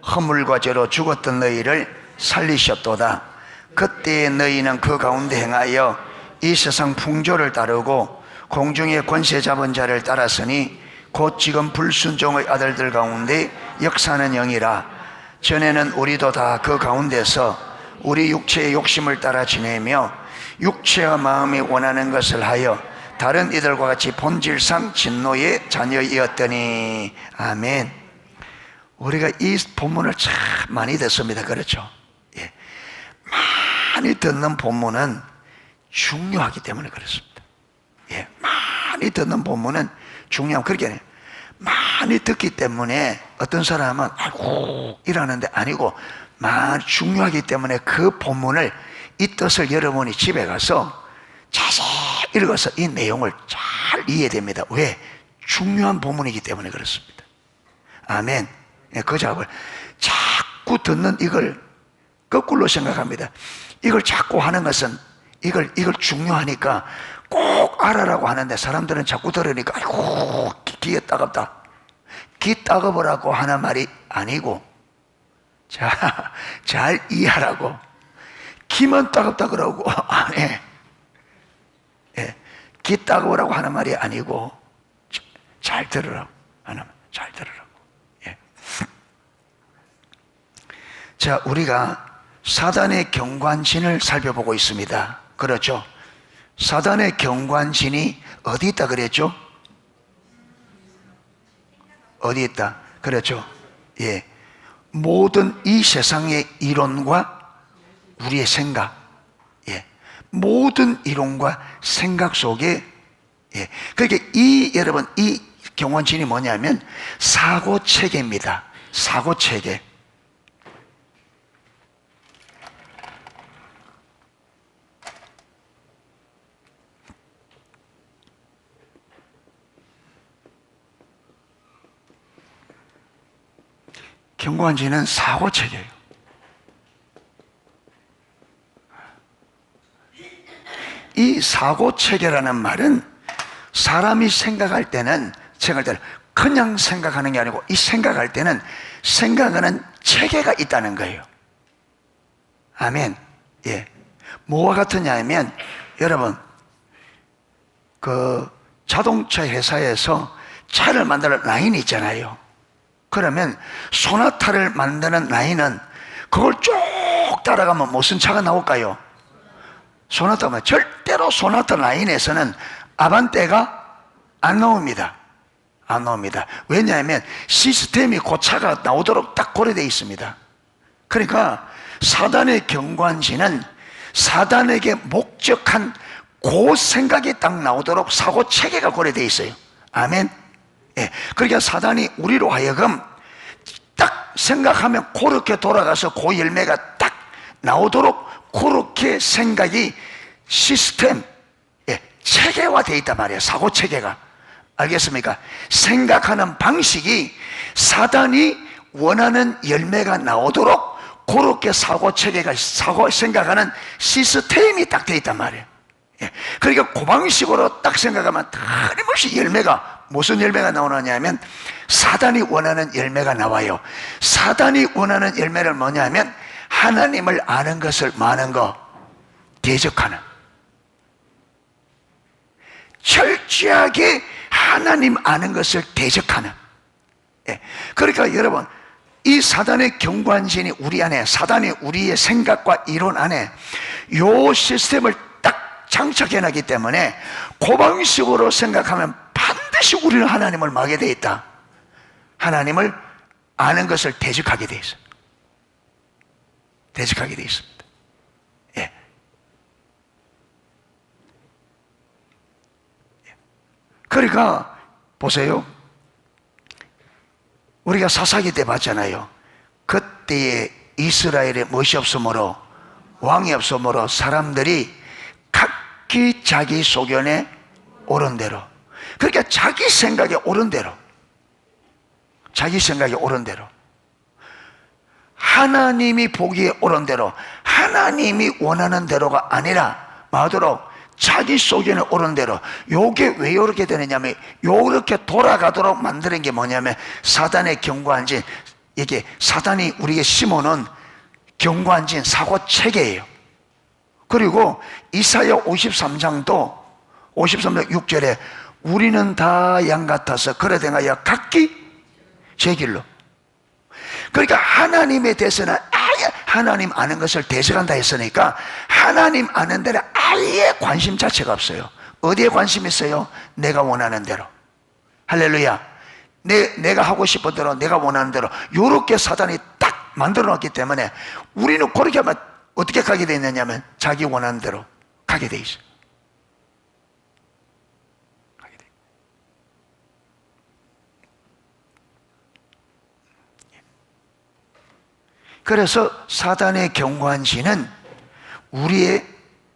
허물과 죄로 죽었던 너희를 살리셨도다. 그때의 너희는 그 가운데 행하여 이 세상 풍조를 따르고 공중의 권세 잡은 자를 따랐으니 곧 지금 불순종의 아들들 가운데 역사하는 영이라. 전에는 우리도 다 그 가운데서 우리 육체의 욕심을 따라 지내며 육체와 마음이 원하는 것을 하여 다른 이들과 같이 본질상 진노의 자녀이었더니. 아멘. 우리가 이 본문을 참 많이 듣습니다. 그렇죠? 예. 많이 듣는 본문은 중요하기 때문에 그렇습니다. 예. 많이 듣는 본문은 중요하면 그렇게 해요. 많이 듣기 때문에 어떤 사람은 아이고 이러는데 아니고 중요하기 때문에 그 본문을, 이 뜻을 여러분이 집에 가서 자세히 읽어서 이 내용을 잘 이해됩니다. 왜? 중요한 본문이기 때문에 그렇습니다. 아멘. 그 작업을 자꾸 듣는 이걸 거꾸로 생각합니다. 이걸 자꾸 하는 것은 이걸 중요하니까 꼭 알아라고 하는데 사람들은 자꾸 들으니까 아이고 귀에 따갑다. 귀 따가보라고 하는 말이 아니고 잘 이해하라고. 귀만 따갑다 그러고 귀 따가보라고 하는 말이 아니고 잘 들으라고 하는 말. 잘 들으라고. 자, 우리가 사단의 경관신을 살펴보고 있습니다. 그렇죠? 사단의 경관신이 어디 있다 그랬죠? 어디 있다? 그렇죠? 예. 모든 이 세상의 이론과 우리의 생각, 예. 모든 이론과 생각 속에, 예. 그러니까 여러분, 이 경관신이 뭐냐면 사고 체계입니다. 사고 체계. 경관신은 사고체계예요. 이 사고체계라는 말은 사람이 생각할 때는 그냥 생각하는 게 아니고 이 생각할 때는 생각하는 체계가 있다는 거예요. 아멘. 예. 뭐와 같으냐 하면 여러분 그 자동차 회사에서 차를 만드는 라인이 있잖아요. 그러면 소나타를 만드는 라인은 그걸 쭉 따라가면 무슨 차가 나올까요? 소나타면 절대로 소나타 라인에서는 아반떼가 안 나옵니다. 안 나옵니다. 왜냐하면 시스템이 그 차가 나오도록 딱 고려되어 있습니다. 그러니까 사단의 경관신은 사단에게 목적한 그 생각이 딱 나오도록 사고 체계가 고려되어 있어요. 아멘. 예. 그러니까 사단이 우리로 하여금 딱 생각하면 그렇게 돌아가서 그 열매가 딱 나오도록 그렇게 생각이 시스템, 예, 체계화되어 있단 말이에요. 사고 체계가. 알겠습니까? 생각하는 방식이 사단이 원하는 열매가 나오도록 그렇게 사고 체계가, 생각하는 시스템이 딱 되어 있단 말이에요. 예. 그러니까 그 방식으로 딱 생각하면 끊임없이 무슨 열매가 나오느냐 하면 사단이 원하는 열매가 나와요. 사단이 원하는 열매를 뭐냐면 하나님을 아는 것을 많은 거 대적하는, 철저하게 하나님 아는 것을 대적하는. 예. 그러니까 여러분 이 사단의 경관신이 우리 안에, 사단이 우리의 생각과 이론 안에 요 시스템을 딱 장착해놨기 때문에 그 방식으로 생각하면 반드시 우리는 하나님을 막게 되어 있다. 하나님을 아는 것을 대적하게 되어 있습니다. 대적하게 되어 있습니다. 예. 그러니까 보세요. 우리가 사사기 때 봤잖아요. 그때에 이스라엘에 무엇이 없으므로, 왕이 없으므로 사람들이 각기 자기 소견에 옳은 대로, 그러니까 자기 생각에 옳은 대로, 자기 생각에 옳은 대로, 하나님이 보기에 옳은 대로, 하나님이 원하는 대로가 아니라 마도록 자기 소견에 옳은 대로. 요게 왜 이렇게 되느냐면 요렇게 돌아가도록 만드는 게 뭐냐면 사단의 경관신, 이게 사단이 우리에게 심어놓은 경관진 사고체계예요. 그리고 이사야 53장도 53장 6절에 우리는 다 양 같아서 그래 등하여 각기 제 길로. 그러니까 하나님에 대해서는 아예 하나님 아는 것을 대적한다 했으니까 하나님 아는 데는 아예 관심 자체가 없어요. 어디에 관심이 있어요? 내가 원하는 대로. 할렐루야. 내가 하고 싶은 대로, 내가 원하는 대로 요렇게 사단이 딱 만들어 놨기 때문에 우리는 그렇게 하면 어떻게 가게 돼 있느냐면 자기 원하는 대로 가게 돼 있어요. 그래서 사단의 경관신은 우리의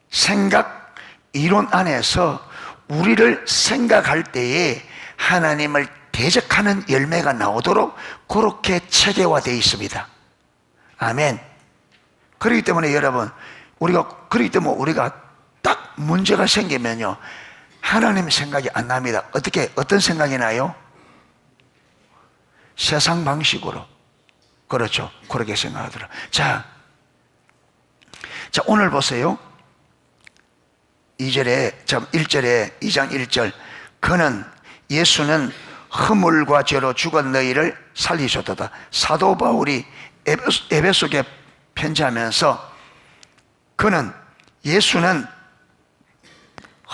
생각, 이론 안에서 우리를 생각할 때에 하나님을 대적하는 열매가 나오도록 그렇게 체계화되어 있습니다. 아멘. 그렇기 때문에 여러분, 우리가 딱 문제가 생기면요, 하나님 생각이 안 납니다. 어떤 생각이 나요? 세상 방식으로. 그렇죠. 그렇게 생각하더라. 자, 오늘 보세요. 1절에 2장 1절. 예수는 허물과 죄로 죽은 너희를 살리셨도다. 사도 바울이 에베소에 편지하면서 예수는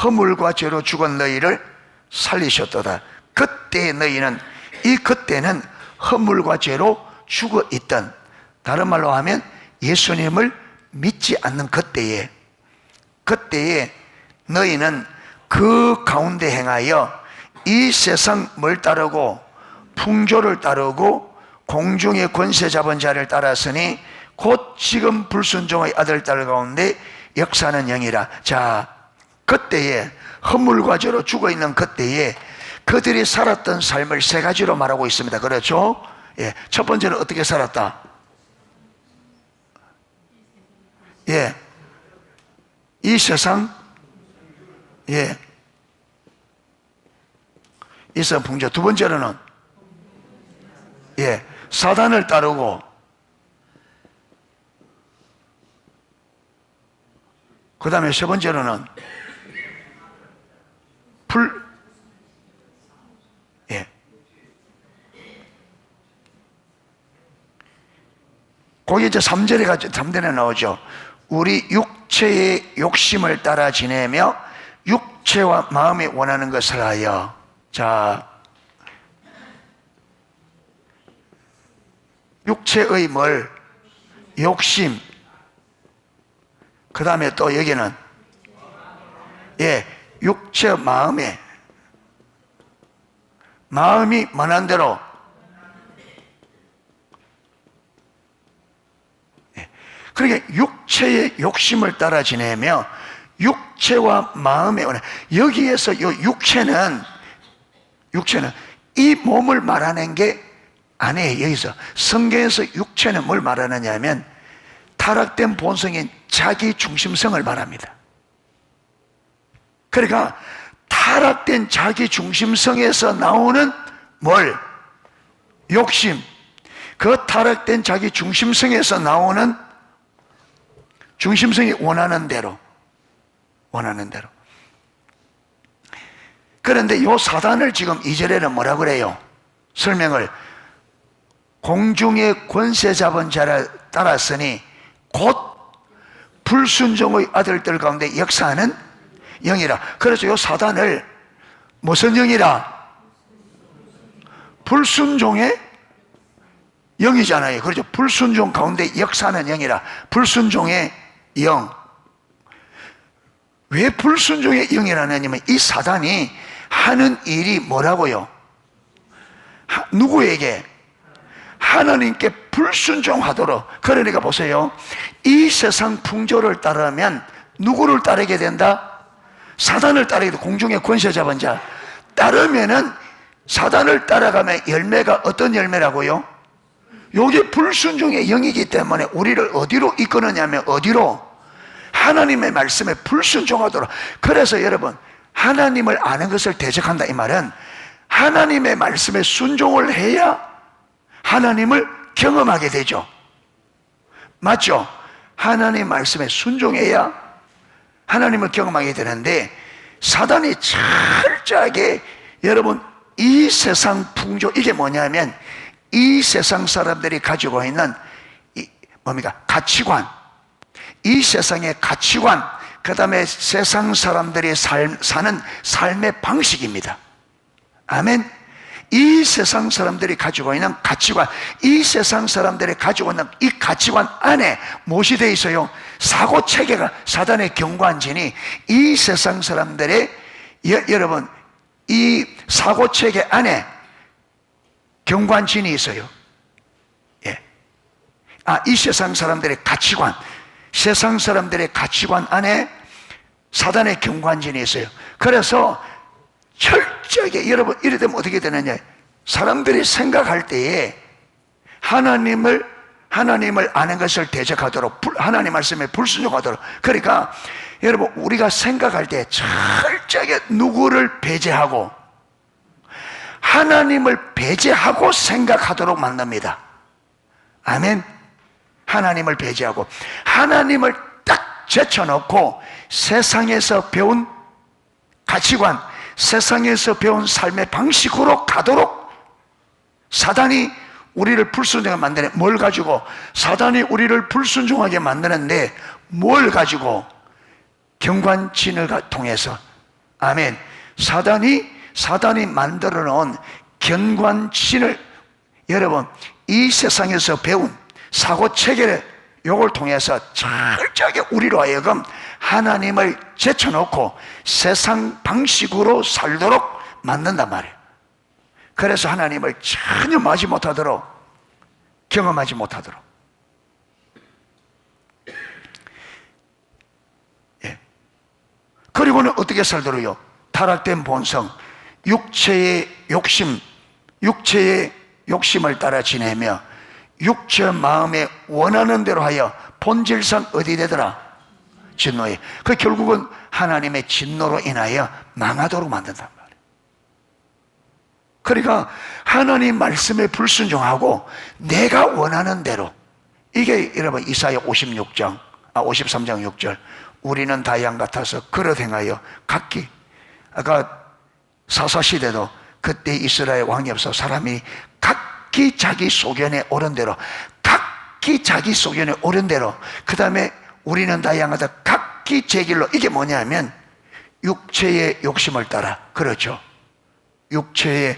허물과 죄로 죽은 너희를 살리셨도다. 그때 너희는, 이 그때는 허물과 죄로 죽어 있던, 다른 말로 하면 예수님을 믿지 않는 그때에 너희는 그 가운데 행하여 이 세상 뭘 따르고 풍조를 따르고 공중의 권세 잡은 자를 따랐으니 곧 지금 불순종의 아들딸 가운데 역사하는 영이라. 자, 그때에 허물과 죄로 죽어 있는 그때에 그들이 살았던 삶을 세 가지로 말하고 있습니다. 그렇죠? 예, 첫 번째는 어떻게 살았다? 예, 이 세상, 예, 이 세상 풍조. 두 번째로는, 예, 사단을 따르고, 그 다음에 세 번째로는 예, 거기 이제 3절에 나오죠. 우리 육체의 욕심을 따라 지내며 육체와 마음이 원하는 것을 하여. 자, 육체의 욕심. 그 다음에 또 여기는, 예, 육체 마음이 원하는 대로. 그러니까 육체의 욕심을 따라 지내며 육체와 마음의 원한. 여기에서 이 육체는 이 몸을 말하는 게 아니에요. 여기서 성경에서 육체는 뭘 말하느냐면 타락된 본성인 자기 중심성을 말합니다. 그러니까 타락된 자기 중심성에서 나오는 욕심. 그 타락된 자기 중심성에서 나오는 중심성이 원하는 대로. 그런데 요 사단을 지금 2절에는 뭐라 그래요? 설명을. 공중의 권세 잡은 자를 따랐으니 곧 불순종의 아들들 가운데 역사하는 영이라. 그래서 요 사단을 무슨 영이라? 불순종의 영이잖아요. 그렇죠? 불순종 가운데 역사하는 영이라. 불순종의 영. 왜 불순종의 영이라냐면 이 사단이 하는 일이 뭐라고요? 누구에게? 하나님께 불순종하도록. 그러니까 보세요. 이 세상 풍조를 따르면 누구를 따르게 된다? 사단을 따르게 돼. 공중의 권세 잡은 자. 따르면은 사단을 따라가면 열매가 어떤 열매라고요? 요게 불순종의 영이기 때문에 우리를 어디로 이끄느냐면 어디로? 하나님의 말씀에 불순종하도록. 그래서 여러분, 하나님을 아는 것을 대적한다 이 말은 하나님의 말씀에 순종을 해야 하나님을 경험하게 되죠. 맞죠? 하나님 말씀에 순종해야 하나님을 경험하게 되는데, 사단이 철저하게 여러분 이 세상 풍조, 이게 뭐냐면 이 세상 사람들이 가지고 있는 뭡니까? 가치관, 이 세상의 가치관, 그 다음에 세상 사람들이 사는 삶의 방식입니다. 아멘. 이 세상 사람들이 가지고 있는 가치관, 이 세상 사람들이 가지고 있는 이 가치관 안에 무엇이 되어 있어요? 사고체계가, 사단의 경관진이 이 세상 사람들의 여러분 이 사고체계 안에 경관진이 있어요. 예. 이 세상 사람들의 가치관, 세상 사람들의 가치관 안에 사단의 경관진이 있어요. 그래서 철저하게, 여러분 이래 되면 어떻게 되느냐, 사람들이 생각할 때에 하나님을 아는 것을 대적하도록, 하나님 말씀에 불순종하도록, 그러니까 여러분 우리가 생각할 때 철저하게 누구를 배제하고 하나님을 배제하고 생각하도록 만듭니다. 아멘. 하나님을 배제하고 하나님을 딱 제쳐놓고 세상에서 배운 가치관, 세상에서 배운 삶의 방식으로 가도록 사단이 우리를 불순종하게 만드는, 뭘 가지고? 사단이 우리를 불순종하게 만드는데 뭘 가지고? 경관진을 통해서. 아멘. 사단이 만들어 놓은 경관진을, 여러분 이 세상에서 배운 사고체계를 요걸 통해서 철저하게 우리로 하여금 하나님을 제쳐놓고 세상 방식으로 살도록 만든단 말이에요. 그래서 하나님을 전혀 마지 못하도록, 경험하지 못하도록. 예. 그리고는 어떻게 살도록요? 타락된 본성, 육체의 욕심을 따라 지내며 육체 마음에 원하는 대로 하여 본질상 어디 되더라? 진노에. 그 결국은 하나님의 진노로 인하여 망하도록 만든단 말이에요. 그러니까 하나님 말씀에 불순종하고 내가 원하는 대로, 이게 여러분 이사야 53장 6절, 우리는 다 양 같아서 그릇 행하여 각기, 아까 사사시대도 그때 이스라엘 왕이 없어 사람이 각기 자기 소견에 오른 대로, 각기 자기 소견에 오른 대로, 그 다음에 우리는 다 양하다 각기 제 길로. 이게 뭐냐면 육체의 욕심을 따라, 그렇죠, 육체의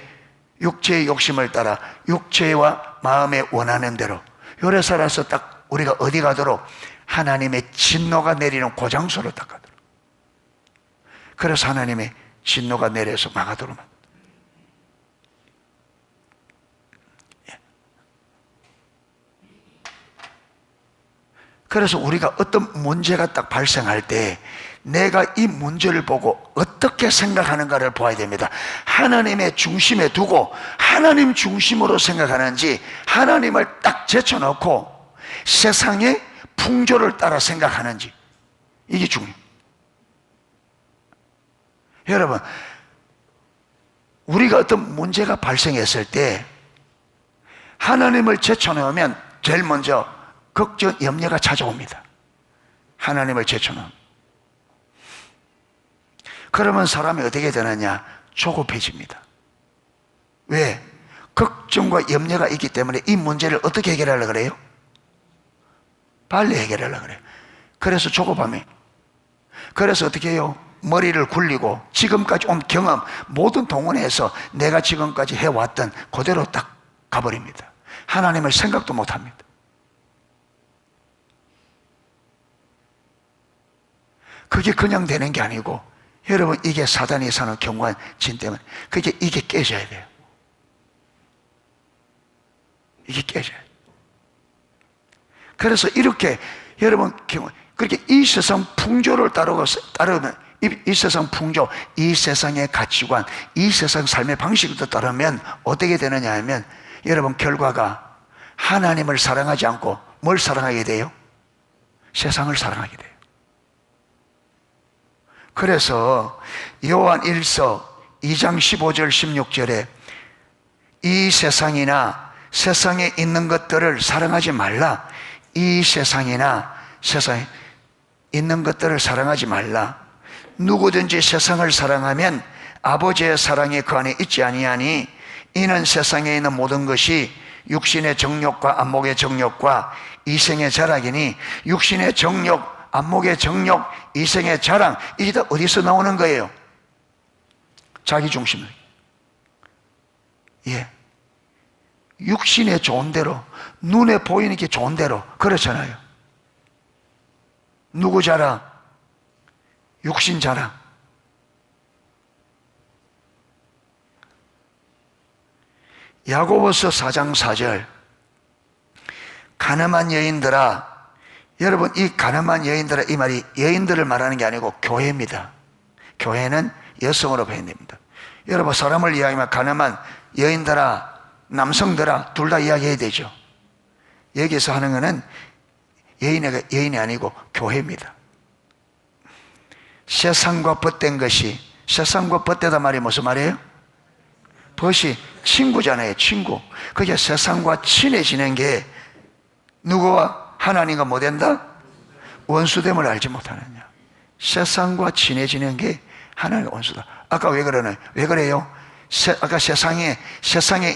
욕심을 따라 육체와 마음에 원하는 대로 요래 살아서 딱 우리가 어디 가도록? 하나님의 진노가 내리는 고장소로 딱 가도록. 그래서 하나님의 진노가 내려서 망하도록 만든다. 그래서 우리가 어떤 문제가 딱 발생할 때 내가 이 문제를 보고 어떻게 생각하는가를 보아야 됩니다. 하나님의 중심에 두고 하나님 중심으로 생각하는지, 하나님을 딱 제쳐놓고 세상의 풍조를 따라 생각하는지, 이게 중요해요. 여러분, 우리가 어떤 문제가 발생했을 때 하나님을 제쳐놓으면 제일 먼저 걱정, 염려가 찾아옵니다. 하나님을 제쳐놓으면. 그러면 사람이 어떻게 되느냐? 조급해집니다. 왜? 걱정과 염려가 있기 때문에 이 문제를 어떻게 해결하려고 그래요? 빨리 해결하려고 그래요. 그래서 조급함이. 그래서 어떻게 해요? 머리를 굴리고 지금까지 온 경험 모든 동원해서 내가 지금까지 해왔던 그대로 딱 가버립니다. 하나님을 생각도 못합니다. 그게 그냥 되는 게 아니고, 여러분 이게 사단이 사는 경관진 때문에 이게 깨져야 돼요. 이게 깨져야 돼요. 그래서 이렇게 여러분 그렇게 이 세상 풍조를 따르면, 이 세상 풍조, 이 세상의 가치관, 이 세상 삶의 방식을 따르면 어떻게 되느냐 하면, 여러분 결과가 하나님을 사랑하지 않고 뭘 사랑하게 돼요? 세상을 사랑하게 돼요. 그래서 요한 1서 2장 15절 16절에 이 세상이나 세상에 있는 것들을 사랑하지 말라. 이 세상이나 세상에 있는 것들을 사랑하지 말라. 누구든지 세상을 사랑하면 아버지의 사랑이 그 안에 있지 아니하니 이는 세상에 있는 모든 것이 육신의 정욕과 안목의 정욕과 이생의 자랑이니 육신의 정욕, 안목의 정욕, 이생의 자랑, 이게 다 어디서 나오는 거예요? 자기 중심. 예. 육신의 좋은 대로, 눈에 보이는 게 좋은 대로, 그렇잖아요. 누구 자랑? 육신 자랑. 야고보서 4장 4절. 가늠한 여인들아, 여러분 이 가늠한 여인들아, 이 말이 여인들을 말하는 게 아니고 교회입니다. 교회는 여성으로 표현됩니다. 여러분 사람을 이야기하면 가늠한 여인들아, 남성들아 둘 다 이야기해야 되죠. 여기서 하는 것은 여인이 아니고 교회입니다. 세상과 벗된 것이, 세상과 벗되다 말이 무슨 말이에요? 벗이 친구잖아요. 친구. 그게 세상과 친해지는 게 누구와 하나님과 뭐 된다? 원수됨을 알지 못하느냐. 세상과 친해지는 게 하나님의 원수다. 아까 왜 그러나요? 왜 그래요? 아까 세상에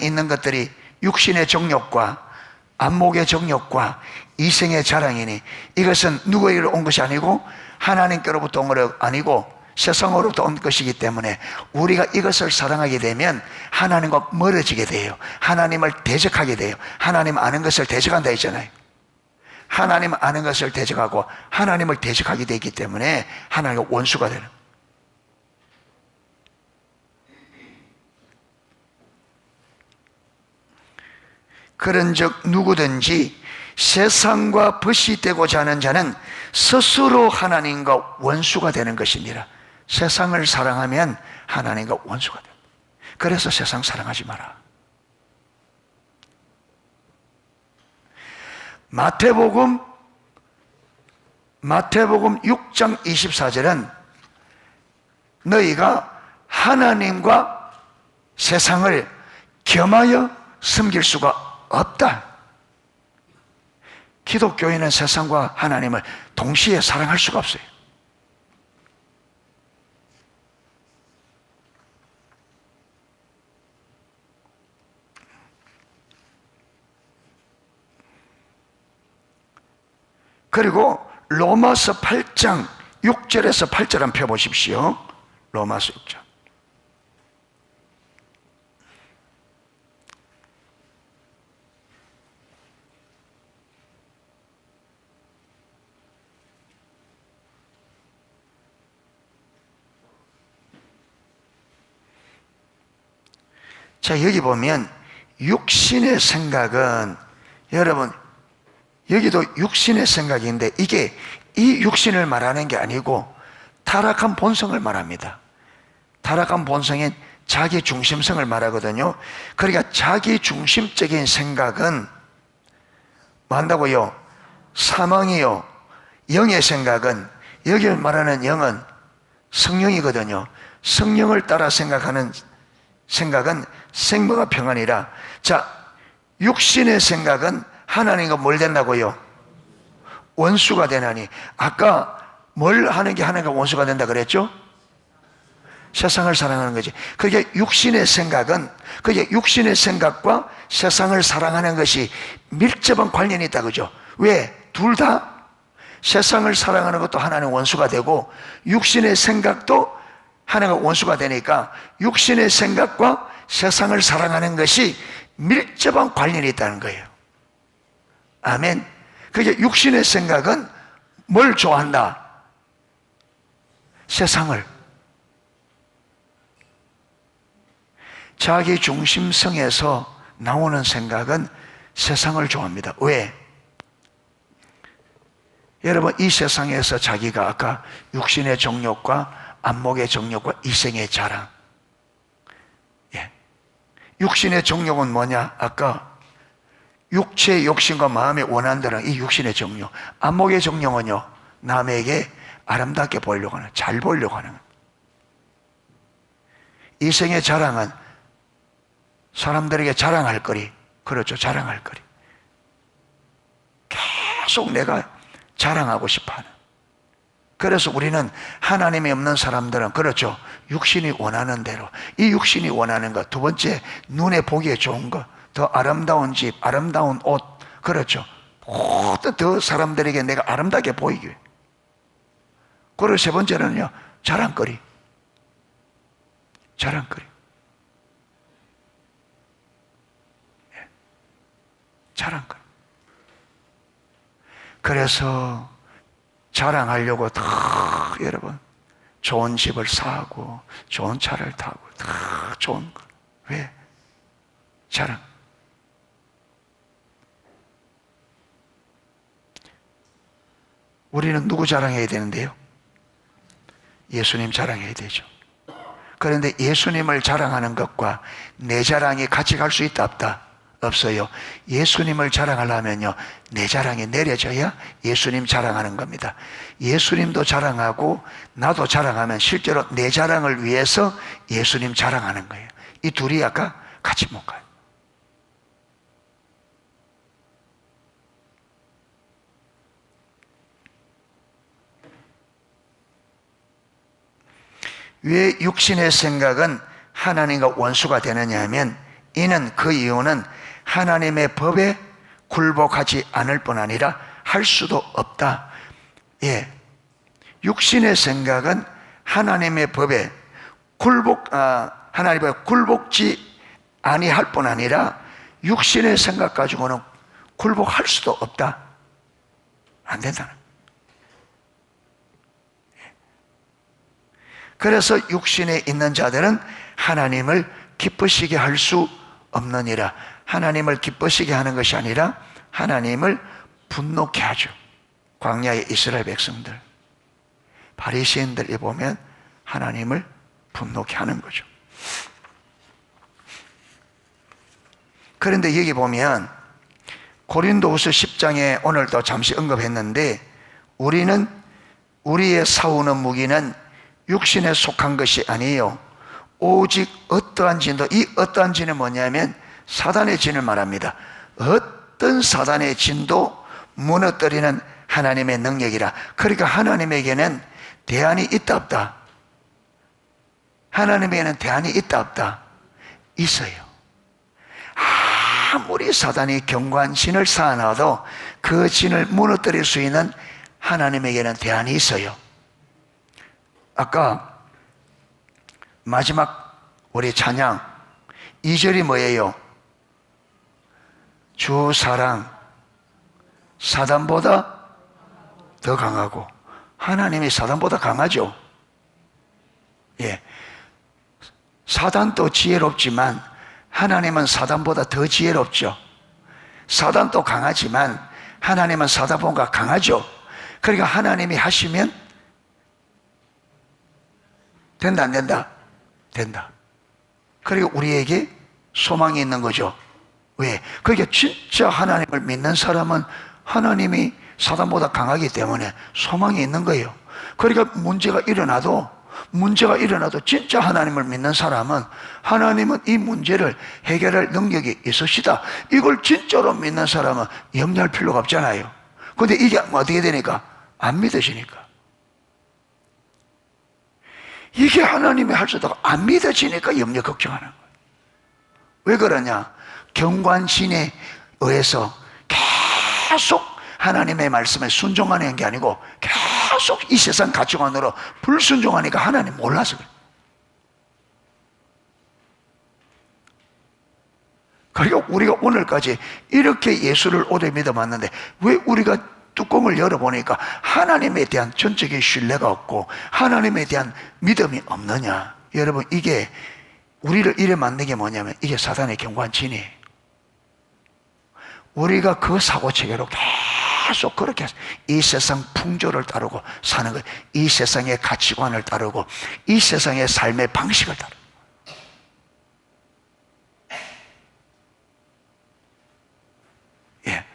있는 것들이 육신의 정욕과 안목의 정욕과 이생의 자랑이니 이것은 누구에게로 온 것이 아니고 하나님께로부터 온 것이 아니고 세상으로부터 온 것이기 때문에 우리가 이것을 사랑하게 되면 하나님과 멀어지게 돼요. 하나님을 대적하게 돼요. 하나님 아는 것을 대적한다 했잖아요. 하나님 아는 것을 대적하고 하나님을 대적하게 되기 때문에 하나님과 원수가 되는. 그런즉 누구든지 세상과 벗이 되고자 하는 자는 스스로 하나님과 원수가 되는 것이니라. 세상을 사랑하면 하나님과 원수가 됩니다. 그래서 세상 사랑하지 마라. 마태복음 6장 24절은 너희가 하나님과 세상을 겸하여 섬길 수가 없다. 기독교인은 세상과 하나님을 동시에 사랑할 수가 없어요. 그리고 로마서 8장 6절에서 8절 한번 펴보십시오. 로마서 6장. 자, 여기 보면 육신의 생각은, 여러분 여기도 육신의 생각인데 이게 이 육신을 말하는 게 아니고 타락한 본성을 말합니다. 타락한 본성인 자기 중심성을 말하거든요. 그러니까 자기 중심적인 생각은 뭐 한다고요? 사망이요. 영의 생각은, 여기 말하는 영은 성령이거든요. 성령을 따라 생각하는 생각은 생명과 평안이라. 자, 육신의 생각은 하나님과 뭘 된다고요? 원수가 되나니. 아까 뭘 하는 게 하나님과 원수가 된다 그랬죠? 세상을 사랑하는 거지. 그게 육신의 생각은, 그게 육신의 생각과 세상을 사랑하는 것이 밀접한 관련이 있다 그죠? 왜? 둘 다 세상을 사랑하는 것도 하나님의 원수가 되고 육신의 생각도 하나님과 원수가 되니까 육신의 생각과 세상을 사랑하는 것이 밀접한 관련이 있다는 거예요. 아멘. 그게 육신의 생각은 뭘 좋아한다? 세상을. 자기 중심성에서 나오는 생각은 세상을 좋아합니다. 왜? 여러분 이 세상에서 자기가 아까 육신의 정욕과 안목의 정욕과 이생의 자랑. 예. 육신의 정욕은 뭐냐? 아까 육체의 욕심과 마음의 원한들은 이 육신의 정욕. 안목의 정욕은요, 남에게 아름답게 보이려고 하는, 잘 보이려고 하는. 이생의 자랑은 사람들에게 자랑할 거리, 그렇죠. 자랑할 거리. 계속 내가 자랑하고 싶어하는. 그래서 우리는 하나님이 없는 사람들은 그렇죠. 육신이 원하는 대로, 이 육신이 원하는 것, 두 번째 눈에 보기에 좋은 것, 더 아름다운 집, 아름다운 옷, 그렇죠. 모두 더 사람들에게 내가 아름답게 보이기 위해. 그리고 세 번째는요, 자랑거리. 자랑거리. 자랑거리. 그래서 자랑하려고 다 여러분 좋은 집을 사고 좋은 차를 타고 다 좋은 거. 왜? 자랑. 우리는 누구 자랑해야 되는데요? 예수님 자랑해야 되죠. 그런데 예수님을 자랑하는 것과 내 자랑이 같이 갈 수 있다 없다? 없어요. 예수님을 자랑하려면요, 내 자랑이 내려져야 예수님 자랑하는 겁니다. 예수님도 자랑하고 나도 자랑하면 실제로 내 자랑을 위해서 예수님 자랑하는 거예요. 이 둘이 아까 같이 못 가요. 왜 육신의 생각은 하나님과 원수가 되느냐 하면, 이는 그 이유는 하나님의 법에 굴복하지 않을 뿐 아니라 할 수도 없다. 예, 육신의 생각은 하나님의 법에 하나님의 법에 굴복지 아니할 뿐 아니라 육신의 생각 가지고는 굴복할 수도 없다. 안 된다는. 그래서 육신에 있는 자들은 하나님을 기쁘시게 할 수 없느니라. 하나님을 기쁘시게 하는 것이 아니라 하나님을 분노케 하죠. 광야의 이스라엘 백성들, 바리새인들이 보면 하나님을 분노케 하는 거죠. 그런데 여기 보면 고린도후서 10장에 오늘도 잠시 언급했는데, 우리는 우리의 싸우는 무기는 육신에 속한 것이 아니에요. 오직 어떠한 진도, 이 어떠한 진은 뭐냐면 사단의 진을 말합니다. 어떤 사단의 진도 무너뜨리는 하나님의 능력이라. 그러니까 하나님에게는 대안이 있다 없다? 하나님에게는 대안이 있다 없다? 있어요. 아무리 사단이 견고한 진을 쌓아놔도 그 진을 무너뜨릴 수 있는 하나님에게는 대안이 있어요. 아까 마지막 우리 찬양 2절이 뭐예요? 주 사랑 사단보다 더 강하고. 하나님이 사단보다 강하죠. 예, 사단도 지혜롭지만 하나님은 사단보다 더 지혜롭죠. 사단도 강하지만 하나님은 사단보다 강하죠. 그러니까 하나님이 하시면 된다 안 된다? 된다. 그리고 우리에게 소망이 있는 거죠. 왜? 그러니까 진짜 하나님을 믿는 사람은 하나님이 사단보다 강하기 때문에 소망이 있는 거예요. 그러니까 문제가 일어나도 진짜 하나님을 믿는 사람은 하나님은 이 문제를 해결할 능력이 있으시다, 이걸 진짜로 믿는 사람은 염려할 필요가 없잖아요. 그런데 이게 어떻게 되니까? 안 믿어지니까. 이게 하나님이 할 수 있다고 안 믿어지니까 염려 걱정하는 거예요. 왜 그러냐? 경관신에 의해서 계속 하나님의 말씀에 순종하는 게 아니고 계속 이 세상 가치관으로 불순종하니까 하나님 몰라서 그래요. 그러니까 우리가 오늘까지 이렇게 예수를 오래 믿어봤는데 왜 우리가 뚜껑을 열어보니까 하나님에 대한 전적인 신뢰가 없고 하나님에 대한 믿음이 없느냐? 여러분, 이게 우리를 이래 만든 게 뭐냐면 이게 사단의 경관진이에요. 우리가 그 사고체계로 계속 그렇게 이 세상 풍조를 따르고 사는 거예요. 이 세상의 가치관을 따르고 이 세상의 삶의 방식을 따르고. 예.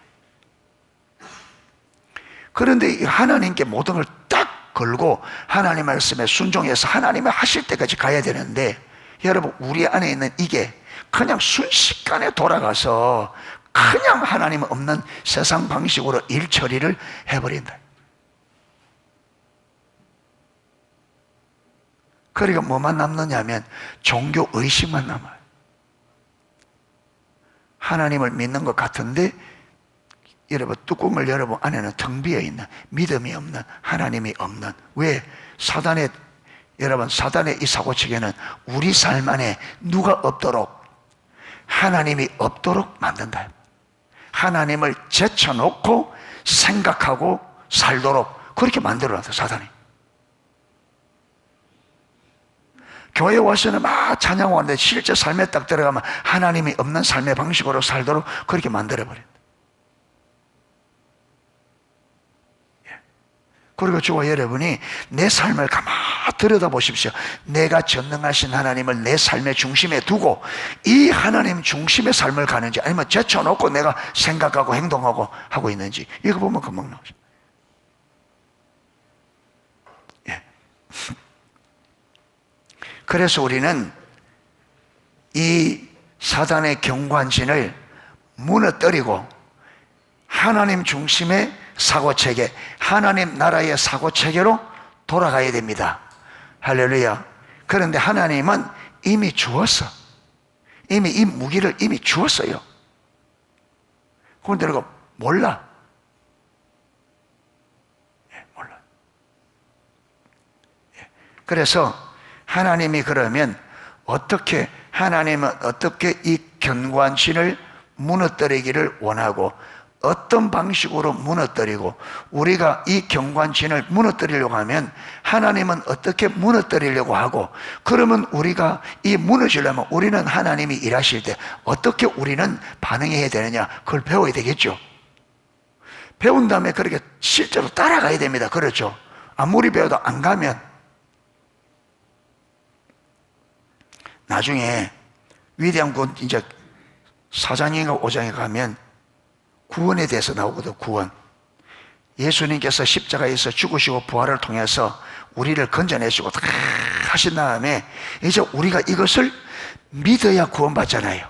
그런데 하나님께 모든 걸 딱 걸고 하나님 말씀에 순종해서 하나님이 하실 때까지 가야 되는데, 여러분, 우리 안에 있는 이게 그냥 순식간에 돌아가서 그냥 하나님 없는 세상 방식으로 일 처리를 해버린다. 그러니까 뭐만 남느냐면 종교 의식만 남아요. 하나님을 믿는 것 같은데 여러분 뚜껑을 열어보면 안에는 텅 비어있는, 믿음이 없는, 하나님이 없는. 왜? 여러분 사단의 이 사고치기는 우리 삶 안에 누가 없도록, 하나님이 없도록 만든다. 하나님을 제쳐놓고 생각하고 살도록 그렇게 만들어놨어요, 사단이. 교회 와서는 막 찬양하고 하는데 실제 삶에 딱 들어가면 하나님이 없는 삶의 방식으로 살도록 그렇게 만들어버린다. 그리고 저와 여러분이 내 삶을 가만히 들여다보십시오. 내가 전능하신 하나님을 내 삶의 중심에 두고 이 하나님 중심의 삶을 가는지, 아니면 제쳐놓고 내가 생각하고 행동하고 하고 있는지, 이거 보면 금방 나오죠. 예. 그래서 우리는 이 사단의 경관신을 무너뜨리고 하나님 중심의 사고체계, 하나님 나라의 사고체계로 돌아가야 됩니다. 할렐루야. 그런데 하나님은 이미 주었어. 이미 이 무기를 이미 주었어요. 그런데 내가 몰라. 몰라. 그래서 하나님이 그러면 하나님은 어떻게 이 경관신을 무너뜨리기를 원하고, 어떤 방식으로 무너뜨리고, 우리가 이 경관신을 무너뜨리려고 하면 하나님은 어떻게 무너뜨리려고 하고, 그러면 우리가 이 무너지려면 우리는 하나님이 일하실 때 어떻게 우리는 반응해야 되느냐, 그걸 배워야 되겠죠. 배운 다음에 그렇게 실제로 따라가야 됩니다. 그렇죠. 아무리 배워도 안 가면 나중에 위대한 이제 4장인가 5장에 가면 구원에 대해서 나오거든. 구원. 예수님께서 십자가에서 죽으시고 부활을 통해서 우리를 건져내시고 다 하신 다음에 이제 우리가 이것을 믿어야 구원받잖아요.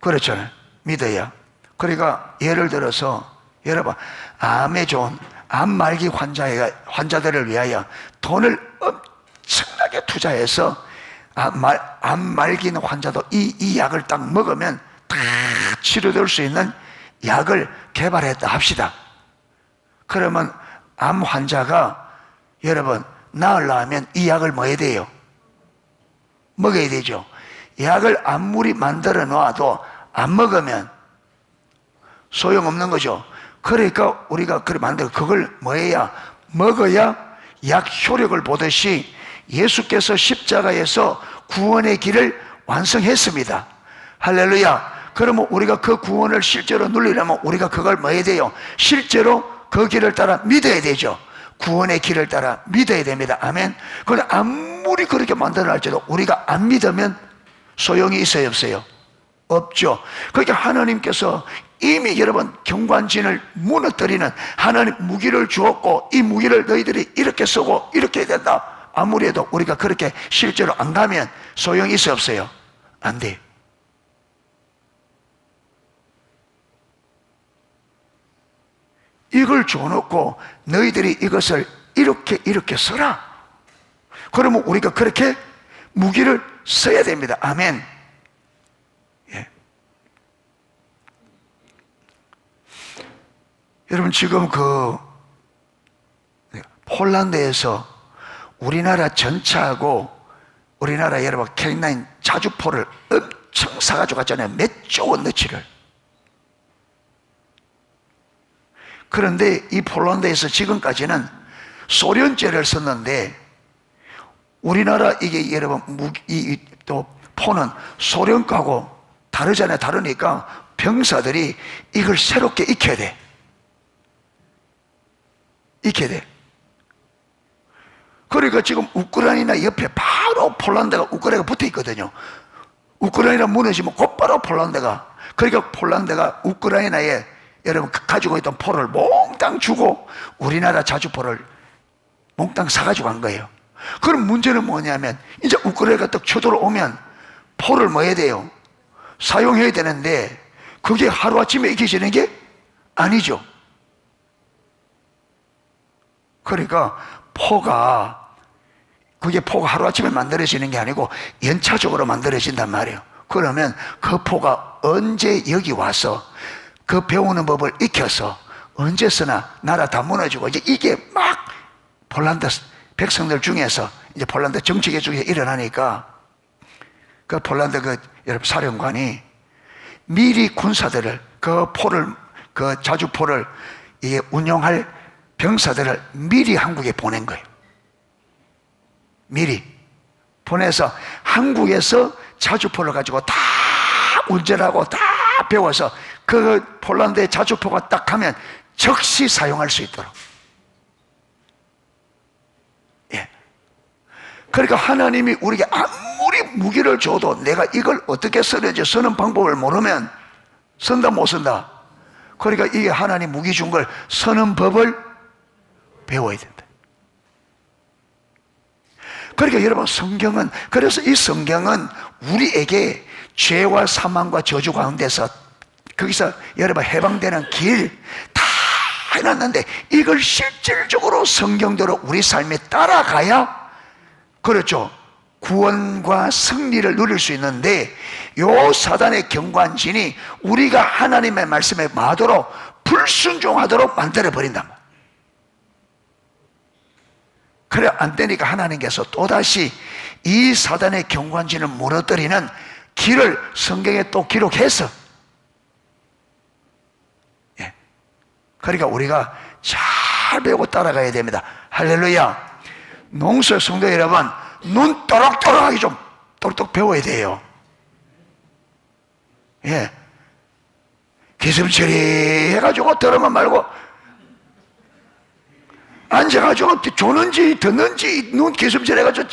그렇잖아요. 믿어야. 그러니까 예를 들어서 여러분, 암에 좋은 암 말기 환자들을 위하여 돈을 엄청나게 투자해서 암 말기는 환자도 이 약을 딱 먹으면 다 치료될 수 있는 약을 개발했다 합시다. 그러면 암 환자가 여러분 나으려면 이 약을 뭐 해야 돼요? 먹어야 되죠. 약을 아무리 만들어 놔도 안 먹으면 소용없는 거죠. 그러니까 우리가 그걸 뭐 해야? 먹어야 약 효력을 보듯이 예수께서 십자가에서 구원의 길을 완성했습니다. 할렐루야. 그러면 우리가 그 구원을 실제로 누리려면 우리가 그걸 뭐 해야 돼요? 실제로 그 길을 따라 믿어야 되죠. 구원의 길을 따라 믿어야 됩니다. 아멘. 그런데 아무리 그렇게 만들어낼지도 우리가 안 믿으면 소용이 있어요, 없어요? 없죠. 그러니까 하나님께서 이미 여러분 경관진을 무너뜨리는 하나님 무기를 주었고, 이 무기를 너희들이 이렇게 쓰고 이렇게 해야 된다. 아무리 해도 우리가 그렇게 실제로 안 가면 소용이 있어요, 없어요? 안 돼요. 이걸 줘놓고 너희들이 이것을 이렇게 써라. 그러면 우리가 그렇게 무기를 써야 됩니다. 아멘. 예. 여러분 지금 폴란드에서 우리나라 전차하고 우리나라 여러분 K9 자주포를 엄청 사가지고 갔잖아요. 몇 조 원어치를. 그런데 이 폴란드에서 지금까지는 소련제를 썼는데, 우리나라 이게 여러분 또 포는 소련 거하고 다르잖아요. 다르니까 병사들이 이걸 새롭게 익혀야 돼. 익혀야 돼. 그러니까 지금 우크라이나 옆에 바로 폴란드가 우크라이나가 붙어 있거든요. 우크라이나 무너지면 곧바로 폴란드가. 그러니까 폴란드가 우크라이나에 여러분 가지고 있던 포를 몽땅 주고 우리나라 자주포를 몽땅 사가지고 간 거예요. 그럼 문제는 뭐냐면 이제 우크라이나가 딱 쳐들어오면 포를 뭐 해야 돼요? 사용해야 되는데 그게 하루아침에 익혀지는 게 아니죠. 그러니까 그게 포가 하루아침에 만들어지는 게 아니고 연차적으로 만들어진단 말이에요. 그러면 그 포가 언제 여기 와서 그 배우는 법을 익혀서 언제서나 나라 다 무너지고, 이제 이게 막 폴란드 백성들 중에서 이제 폴란드 정치계 중에 일어나니까 그 폴란드 여러분 사령관이 미리 군사들을 그 자주포를 이게 운용할 병사들을 미리 한국에 보낸 거예요. 미리 보내서 한국에서 자주포를 가지고 다 운전하고 다 배워서 그 폴란드의 자주포가 딱 하면 즉시 사용할 수 있도록. 예. 그러니까 하나님이 우리에게 아무리 무기를 줘도 내가 이걸 어떻게 쓰는지 쓰는 방법을 모르면 쓴다 못 쓴다. 그러니까 이게 하나님 무기 준 걸 쓰는 법을 배워야 된다. 그러니까 여러분 그래서 이 성경은 우리에게 죄와 사망과 저주 가운데서 거기서 여러분 해방되는 길 다 해놨는데 이걸 실질적으로 성경대로 우리 삶에 따라가야, 그렇죠, 구원과 승리를 누릴 수 있는데, 요 사단의 경관진이 우리가 하나님의 말씀에 마도록 불순종하도록 만들어버린단 말이에요. 그래 안 되니까 하나님께서 또다시 이 사단의 경관진을 무너뜨리는 길을 성경에 또 기록해서, 예, 그러니까 우리가 잘 배우고 따라가야 됩니다. 할렐루야. 농설 성도 여러분, 눈 또록또록하게 좀 똑똑 배워야 돼요. 예, 기슴처리 해가지고 들으면 말고 앉아가지고 조는지 듣는지 눈 기슴처리 해가지고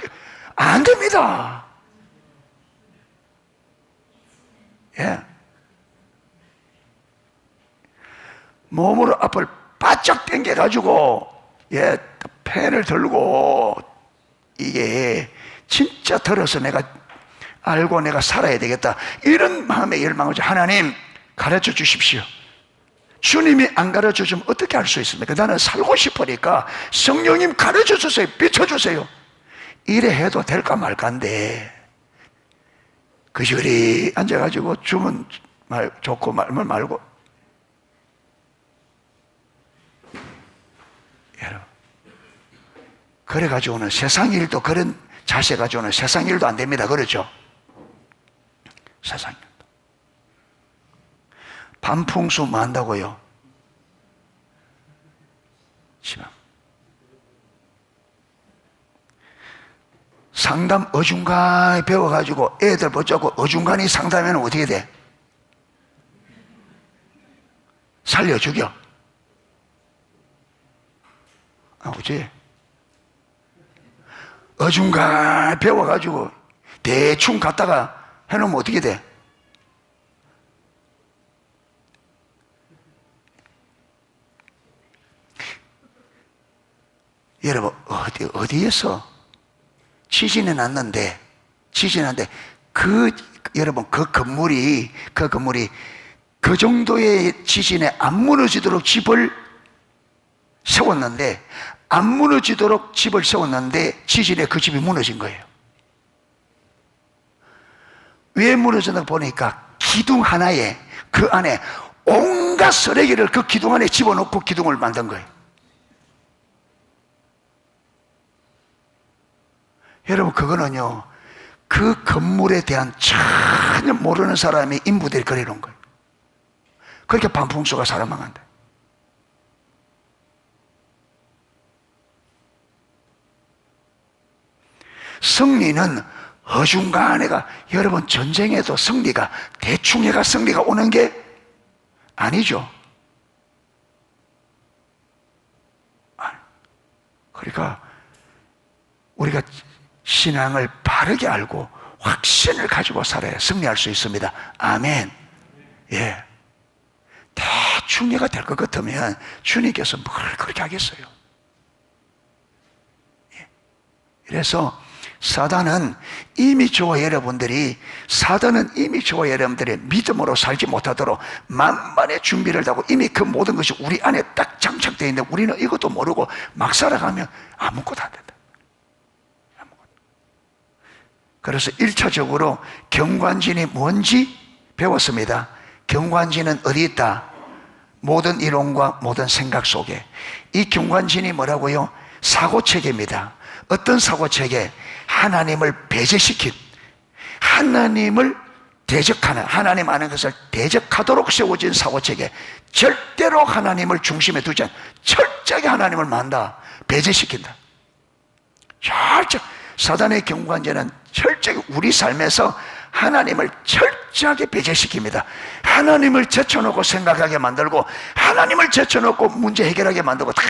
안 됩니다. 예, 몸으로 앞을 바짝 당겨가지고, 예, 펜을 들고 이게 진짜 들어서 내가 알고 내가 살아야 되겠다, 이런 마음의 열망을 하나님 가르쳐 주십시오. 주님이 안 가르쳐 주면 어떻게 할 수 있습니까? 나는 살고 싶으니까 성령님 가르쳐 주세요, 비춰주세요. 이래 해도 될까 말까인데 그저리 앉아가지고 주면 좋고 말면 말고. 여러분, 그래가지고는 세상 일도, 그런 자세 가지고는 세상 일도 안 됩니다. 그렇죠? 세상 일도. 반풍수 뭐 한다고요? 상담 어중간히 배워가지고 애들 붙잡고 어중간히 상담하면 어떻게 돼? 살려 죽여. 그치? 어중간히 배워가지고 대충 갔다가 해놓으면 어떻게 돼? 여러분, 어디에서 지진이 났는데, 여러분, 그 건물이 그 정도의 지진에 안 무너지도록 집을 세웠는데, 지진에 그 집이 무너진 거예요. 왜 무너졌나 보니까 기둥 하나에, 그 안에 온갖 쓰레기를 그 기둥 안에 집어넣고 기둥을 만든 거예요. 여러분, 그거는요, 그 건물에 대한 전혀 모르는 사람이 인부들이 그려놓은 거예요. 그렇게 반풍수가 사람 망한다. 승리는 어중간해가, 여러분, 전쟁에도 승리가 대충 해가 승리가 오는 게 아니죠. 그러니까 우리가 신앙을 바르게 알고 확신을 가지고 살아야 승리할 수 있습니다. 아멘. 예. 대충 얘가 될 것 같으면 주님께서 뭘 그렇게 하겠어요. 예. 그래서 사단은 이미 저와 여러분들이 믿음으로 살지 못하도록 만반의 준비를 하고 이미 그 모든 것이 우리 안에 딱 장착되어 있는데 우리는 이것도 모르고 막 살아가면 아무것도 안 된다. 그래서 1차적으로 경관진이 뭔지 배웠습니다. 경관진은 어디 있다? 모든 이론과 모든 생각 속에. 이 경관진이 뭐라고요? 사고체계입니다. 어떤 사고체계? 하나님을 배제시킨, 하나님을 대적하는, 하나님 아는 것을 대적하도록 세워진 사고체계. 절대로 하나님을 중심에 두지 않아. 철저하게 하나님을 만다. 배제시킨다. 철저. 사단의 경관제는 철저하게 우리 삶에서 하나님을 철저하게 배제시킵니다. 하나님을 제쳐놓고 생각하게 만들고, 하나님을 제쳐놓고 문제 해결하게 만들고, 다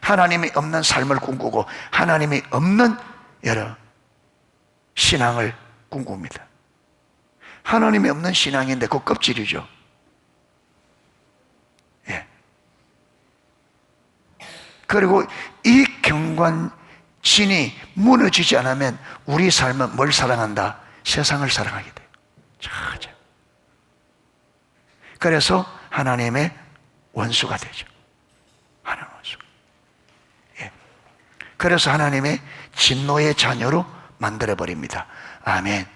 하나님이 없는 삶을 꿈꾸고 하나님이 없는 여러 신앙을 꿈꿉니다. 하나님이 없는 신앙인데 그거 껍질이죠. 예. 그리고 이 경관진이 무너지지 않으면 우리 삶은 뭘 사랑한다? 세상을 사랑하게 돼요. 자. 그래서 하나님의 원수가 되죠. 하나님 원수. 예. 그래서 하나님의 진노의 자녀로 만들어버립니다. 아멘.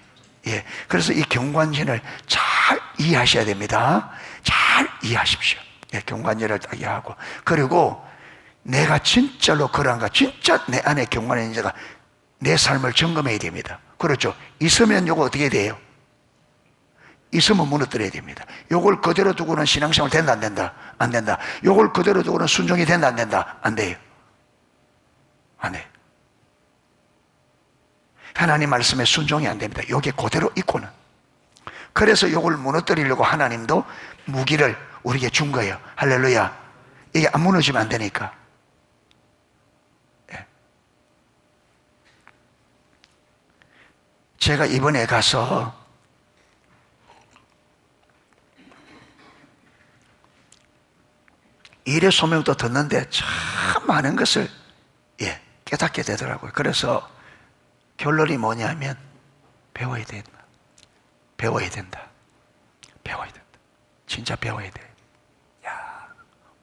예. 그래서 이 경관진을 잘 이해하셔야 됩니다. 잘 이해하십시오. 예. 경관진을 딱 이해하고. 그리고 내가 진짜로 그런가, 진짜 내 안에 경관이 있는지가 내 삶을 점검해야 됩니다. 그렇죠. 있으면 요거 어떻게 돼요? 있으면 무너뜨려야 됩니다. 요걸 그대로 두고는 신앙생활 된다, 안 된다? 안 된다. 요걸 그대로 두고는 순종이 된다, 안 된다? 안 돼요. 안 돼요. 하나님 말씀에 순종이 안 됩니다. 요게 그대로 있고는. 그래서 요걸 무너뜨리려고 하나님도 무기를 우리에게 준 거예요. 할렐루야. 이게 안 무너지면 안 되니까. 예. 제가 이번에 가서 일의 소명도 듣는데 참 많은 것을 깨닫게 되더라고요. 그래서 결론이 뭐냐면 배워야 된다. 배워야 된다. 배워야 된다. 진짜 배워야 돼. 야,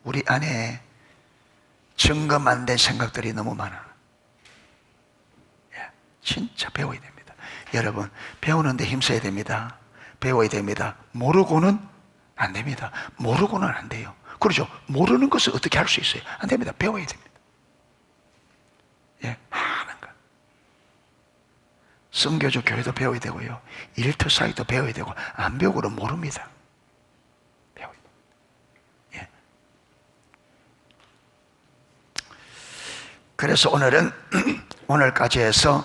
우리 안에 점검 안 된 생각들이 너무 많아. 진짜 배워야 됩니다. 여러분, 배우는데 힘써야 됩니다. 배워야 됩니다. 모르고는 안 됩니다. 모르고는 안 돼요. 그렇죠. 모르는 것을 어떻게 할 수 있어요? 안 됩니다. 배워야 됩니다. 많은 것. 선교조 교회도 배워야 되고요. 일터 사역도 배워야 되고, 안 배우고는 모릅니다. 배워야 돼요. 그래서 오늘은 오늘까지 해서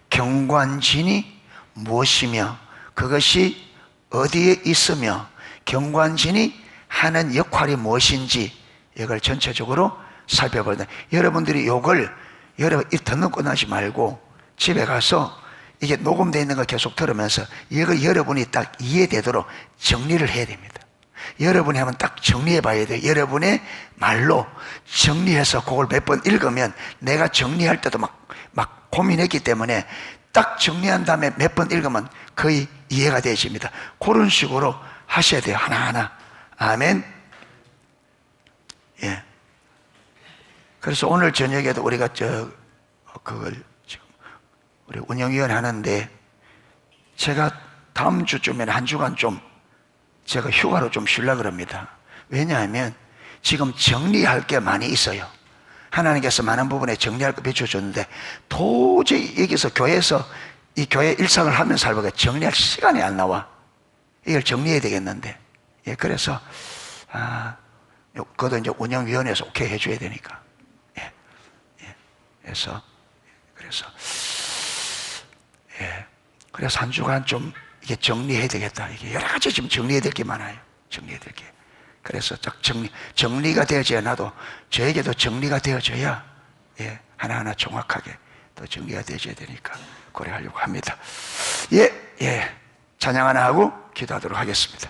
경관진이 무엇이며 그것이 어디에 있으며 경관진이 하는 역할이 무엇인지 이걸 전체적으로 살펴보자. 여러분들이 이걸 여러분 듣는 끝나지 말고 집에 가서 이게 녹음되어 있는 거 계속 들으면서 이거 여러분이 딱 이해되도록 정리를 해야 됩니다. 여러분이 하면 딱 정리해 봐야 돼요. 여러분의 말로 정리해서 그걸 몇 번 읽으면 내가 정리할 때도 막 고민했기 때문에 딱 정리한 다음에 몇 번 읽으면 거의 이해가 되십니다. 그런 식으로 하셔야 돼요. 하나하나. 아멘. 예. 그래서 오늘 저녁에도 우리가 그걸 지금 우리 운영위원 하는데 제가 다음 주쯤에는 한 주간 좀 제가 휴가로 좀 쉬려고 그럽니다. 왜냐하면 지금 정리할 게 많이 있어요. 하나님께서 많은 부분에 정리할 거 비춰줬는데 도저히 여기서 교회에서 이 교회 일상을 하면서 살보게 정리할 시간이 안 나와. 이걸 정리해야 되겠는데. 예, 그래서, 그것도 이제 운영위원회에서 오케이 해줘야 되니까. 그래서, 그래서 한 주간 좀 이게 정리해야 되겠다. 이게 여러 가지 지금 정리해야 될 게 많아요. 정리해야 될 게. 그래서 딱 정리가 되어져야 나도 저에게도 정리가 되어져야, 하나하나 정확하게 또 정리가 되어져야 되니까 그래 하려고 합니다. 찬양 하나 하고 기도하도록 하겠습니다.